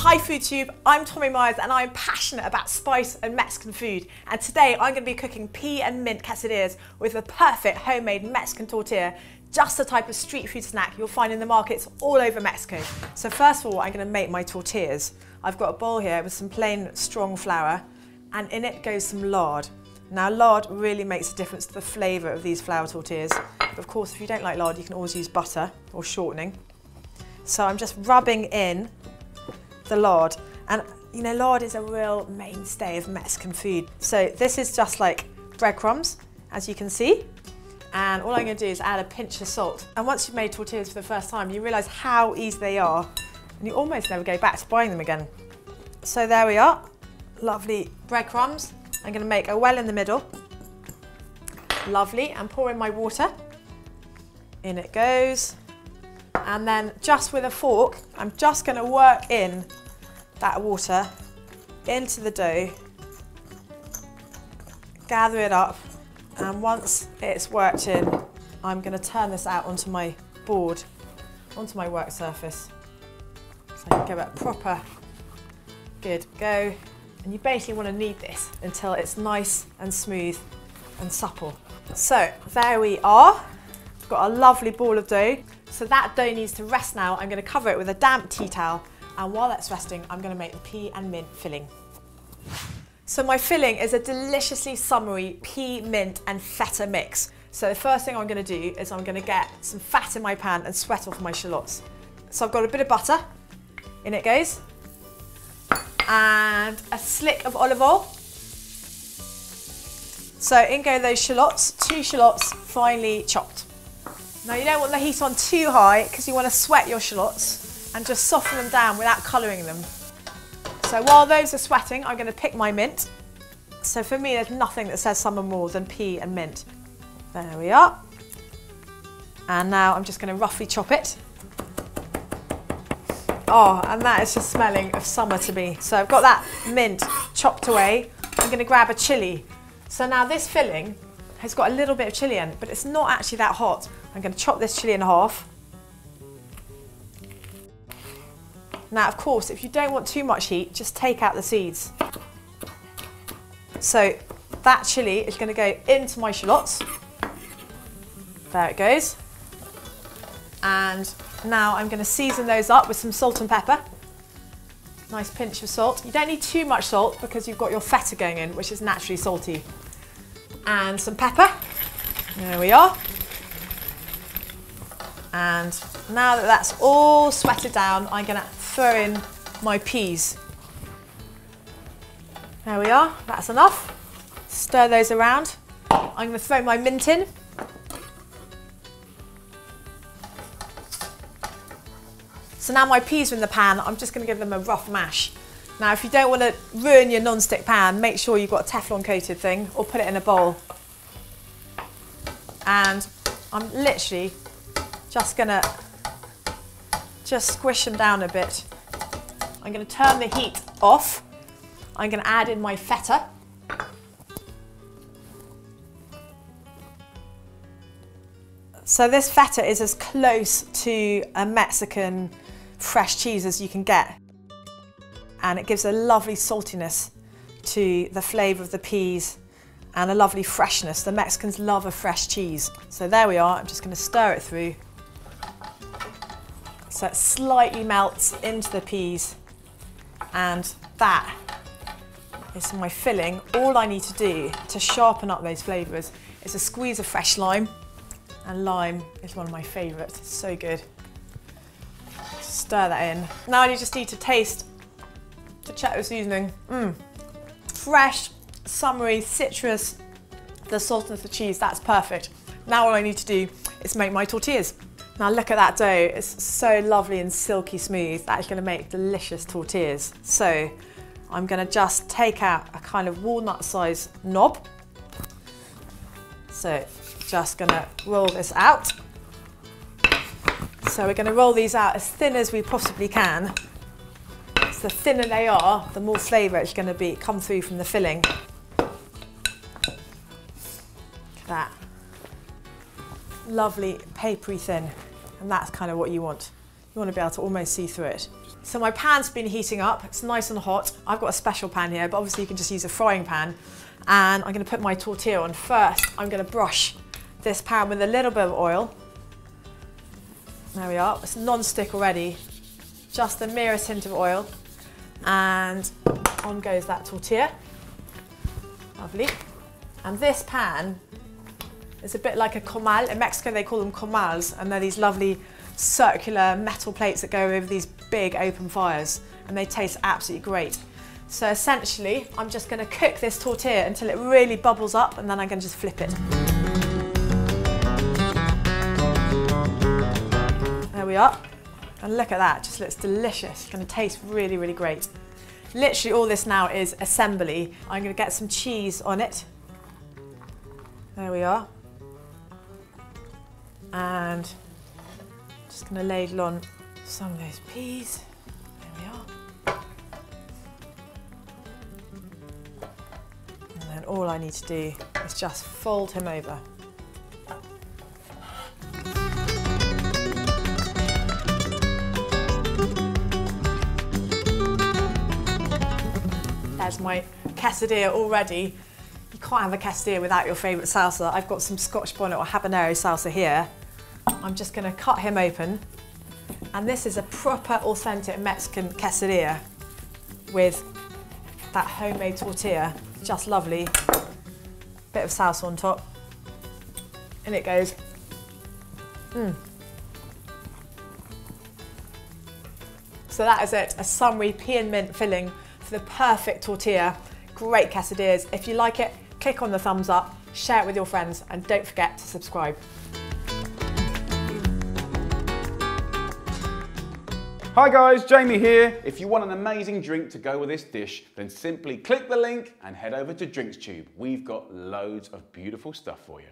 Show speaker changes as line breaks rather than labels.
Hi FoodTube, I'm Tommy Myers and I'm passionate about spice and Mexican food, and today I'm going to be cooking pea and mint quesadillas with the perfect homemade Mexican tortilla, just the type of street food snack you'll find in the markets all over Mexico. So first of all, I'm going to make my tortillas. I've got a bowl here with some plain strong flour, and in it goes some lard. Now lard really makes a difference to the flavour of these flour tortillas, but of course if you don't like lard you can always use butter or shortening. So I'm just rubbing in the lard, and you know, lard is a real mainstay of Mexican food. So this is just like breadcrumbs, as you can see, and all I'm going to do is add a pinch of salt. And once you've made tortillas for the first time, you realise how easy they are, and you almost never go back to buying them again. So there we are, lovely breadcrumbs. I'm going to make a well in the middle, lovely, and pour in my water. In it goes. And then just with a fork, I'm just going to work in that water into the dough, gather it up, and once it's worked in, I'm going to turn this out onto my board, onto my work surface, so I can give it a proper good go. And you basically want to knead this until it's nice and smooth and supple. So there we are, got a lovely ball of dough. So that dough needs to rest now. I'm going to cover it with a damp tea towel, and while that's resting, I'm going to make the pea and mint filling. So my filling is a deliciously summery pea, mint and feta mix. So the first thing I'm going to do is I'm going to get some fat in my pan and sweat off my shallots. So I've got a bit of butter, in it goes, and a slick of olive oil. So in go those shallots, 2 shallots finely chopped. Now you don't want the heat on too high because you want to sweat your shallots and just soften them down without colouring them. So while those are sweating, I'm going to pick my mint. So for me, there's nothing that says summer more than pea and mint. There we are. And now I'm just going to roughly chop it. Oh, and that is just smelling of summer to me. So I've got that mint chopped away. I'm going to grab a chilli. So now this filling has got a little bit of chilli in it, but it's not actually that hot. I'm going to chop this chilli in half. Now, of course, if you don't want too much heat, just take out the seeds. So that chilli is going to go into my shallots. There it goes. And now I'm going to season those up with some salt and pepper. Nice pinch of salt. You don't need too much salt because you've got your feta going in, which is naturally salty. And some pepper. There we are. And now that that's all sweated down, I'm going to throw in my peas. There we are, that's enough. Stir those around. I'm going to throw my mint in. So now my peas are in the pan, I'm just going to give them a rough mash. Now if you don't want to ruin your non-stick pan, make sure you've got a Teflon coated thing, or put it in a bowl. And I'm literally just going to squish them down a bit. I'm going to turn the heat off. I'm going to add in my feta. So this feta is as close to a Mexican fresh cheese as you can get. And it gives a lovely saltiness to the flavour of the peas and a lovely freshness. The Mexicans love a fresh cheese. So there we are, I'm just going to stir it through. So it slightly melts into the peas, and that is my filling. All I need to do to sharpen up those flavours is a squeeze of fresh lime, and lime is one of my favourites, it's so good. Stir that in. Now you just need to taste to check the seasoning. Fresh, summery, citrus, the saltiness of the cheese, that's perfect. Now all I need to do is make my tortillas. Now look at that dough, it's so lovely and silky smooth. That is going to make delicious tortillas. So I'm going to just take out a kind of walnut size knob. So just going to roll this out. So we're going to roll these out as thin as we possibly can. So the thinner they are, the more flavour it's going to come through from the filling. Look at that. Lovely papery thin, and that's kind of what you want. You want to be able to almost see through it. So my pan's been heating up, it's nice and hot. I've got a special pan here, but obviously you can just use a frying pan. And I'm going to put my tortilla on first. I'm going to brush this pan with a little bit of oil. There we are, it's non-stick already. Just the merest hint of oil. And on goes that tortilla. Lovely. And this pan is a bit like a comal. In Mexico they call them comals, and they're these lovely circular metal plates that go over these big open fires, and they taste absolutely great. So essentially, I'm just going to cook this tortilla until it really bubbles up, and then I'm going to just flip it. There we are. And look at that, just looks delicious. It's going to taste really, really great. Literally all this now is assembly. I'm going to get some cheese on it. There we are. And just going to ladle on some of those peas. There we are. And then all I need to do is just fold him over. There's my quesadilla already. You can't have a quesadilla without your favourite salsa. I've got some Scotch bonnet or habanero salsa here. I'm just going to cut him open. And this is a proper authentic Mexican quesadilla with that homemade tortilla. Just lovely. Bit of salsa on top. And it goes. So that is it, a summery pea and mint filling for the perfect tortilla. Great quesadillas. If you like it, click on the thumbs up, share it with your friends, and don't forget to subscribe.
Hi guys, Jamie here. If you want an amazing drink to go with this dish, then simply click the link and head over to DrinksTube. We've got loads of beautiful stuff for you.